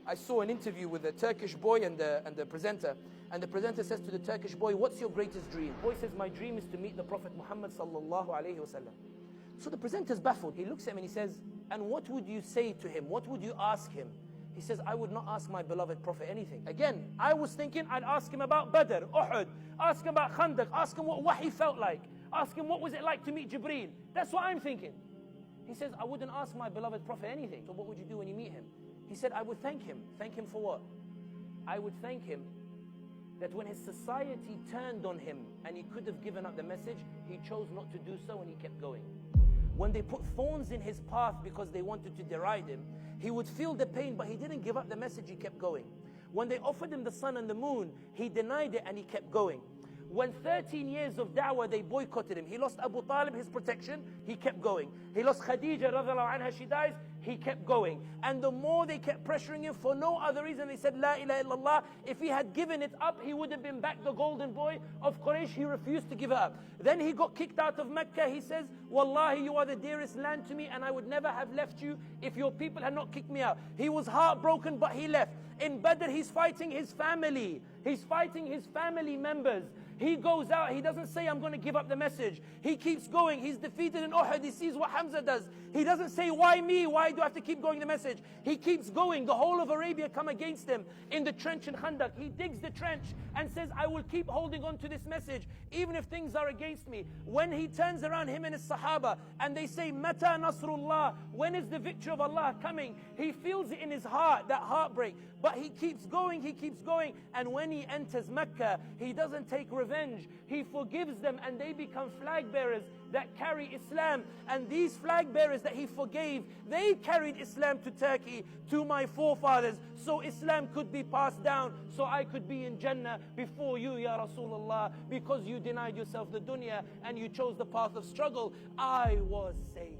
I saw an interview with a Turkish boy and the presenter. And the presenter says to the Turkish boy, what's your greatest dream? The boy says, my dream is to meet the Prophet Muhammad sallallahu alayhi wasallam. So the presenter's baffled. He looks at him and he says, and what would you say to him? What would you ask him? He says, I would not ask my beloved Prophet anything. Again, I was thinking I'd ask him about Badr, Uhud, ask him about Khandaq, ask him what Wahi felt like, ask him what was it like to meet Jibreel. That's what I'm thinking. He says, I wouldn't ask my beloved Prophet anything. So what would you do when you meet him? He said, I would thank him. Thank him for what? I would thank him that when his society turned on him and he could have given up the message, he chose not to do so and he kept going. When they put thorns in his path because they wanted to deride him, he would feel the pain, but he didn't give up the message, he kept going. When they offered him the sun and the moon, he denied it and he kept going. When 13 years of da'wah, they boycotted him. He lost Abu Talib, his protection, he kept going. He lost Khadija, radiallahu anha, she dies, he kept going. And the more they kept pressuring him for no other reason, they said, La ilaha illallah. If he had given it up, he would have been back the golden boy of Quraysh. He refused to give it up. Then he got kicked out of Mecca. He says, Wallahi, you are the dearest land to me, and I would never have left you if your people had not kicked me out. He was heartbroken, but he left. In Badr, he's fighting his family. He's fighting his family members. He goes out, he doesn't say, I'm going to give up the message. He keeps going. He's defeated in Uhud. He sees what Hamza does. He doesn't say, why me? Why do I have to keep going the message? He keeps going. The whole of Arabia come against him in the trench in Khandaq. He digs the trench and says, I will keep holding on to this message, even if things are against me. When he turns around, him and his Sahaba, and they say, Mata Nasrullah, when is the victory of Allah coming? He feels it in his heart, that heartbreak. But he keeps going, he keeps going. And when he enters Mecca, he doesn't take revenge. He forgives them and they become flag bearers that carry Islam. And these flag bearers that he forgave, they carried Islam to Turkey, to my forefathers, so Islam could be passed down, so I could be in Jannah before you, Ya Rasulullah, because you denied yourself the dunya and you chose the path of struggle. I was saved.